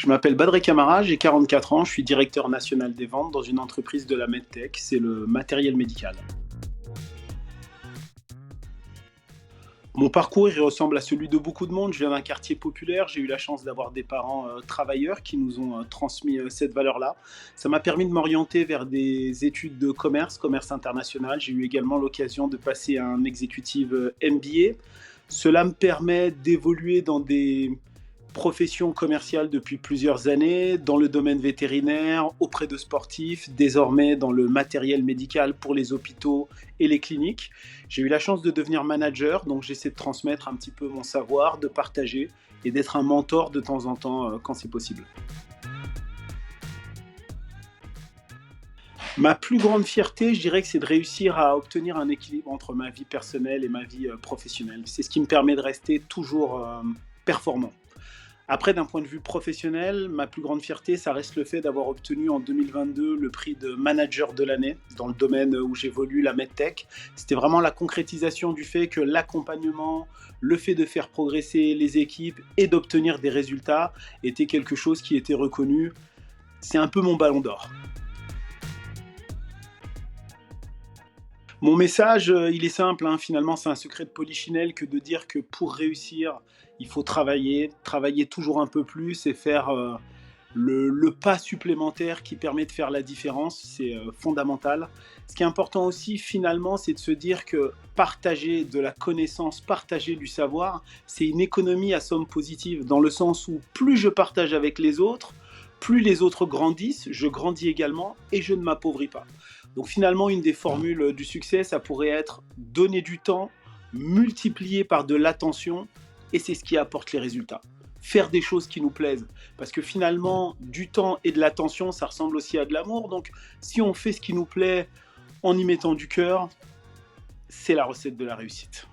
Je m'appelle Badré Camara, j'ai 44 ans, je suis directeur national des ventes dans une entreprise de la MedTech, c'est le matériel médical. Mon parcours, il ressemble à celui de beaucoup de monde. Je viens d'un quartier populaire. J'ai eu la chance d'avoir des parents travailleurs qui nous ont transmis cette valeur-là. Ça m'a permis de m'orienter vers des études de commerce, commerce international. J'ai eu également l'occasion de passer un executive MBA. Cela me permet d'évoluer dans des profession commerciale depuis plusieurs années, dans le domaine vétérinaire, auprès de sportifs, désormais dans le matériel médical pour les hôpitaux et les cliniques. J'ai eu la chance de devenir manager, donc j'essaie de transmettre un petit peu mon savoir, de partager et d'être un mentor de temps en temps quand c'est possible. Ma plus grande fierté, je dirais que c'est de réussir à obtenir un équilibre entre ma vie personnelle et ma vie professionnelle. C'est ce qui me permet de rester toujours performant. Après, d'un point de vue professionnel, ma plus grande fierté, ça reste le fait d'avoir obtenu en 2022 le prix de manager de l'année dans le domaine où j'évolue, la MedTech. C'était vraiment la concrétisation du fait que l'accompagnement, le fait de faire progresser les équipes et d'obtenir des résultats était quelque chose qui était reconnu. C'est un peu mon ballon d'or. Mon message, il est simple, hein, finalement, c'est un secret de polichinelle que de dire que pour réussir, il faut travailler, travailler toujours un peu plus et faire le pas supplémentaire qui permet de faire la différence, c'est fondamental. Ce qui est important aussi, finalement, c'est de se dire que partager de la connaissance, partager du savoir, c'est une économie à somme positive, dans le sens où plus je partage avec les autres, plus les autres grandissent, je grandis également et je ne m'appauvris pas. Donc finalement, une des formules du succès, ça pourrait être donner du temps, multiplié par de l'attention, et c'est ce qui apporte les résultats. Faire des choses qui nous plaisent. Parce que finalement, du temps et de l'attention, ça ressemble aussi à de l'amour. Donc si on fait ce qui nous plaît en y mettant du cœur, c'est la recette de la réussite.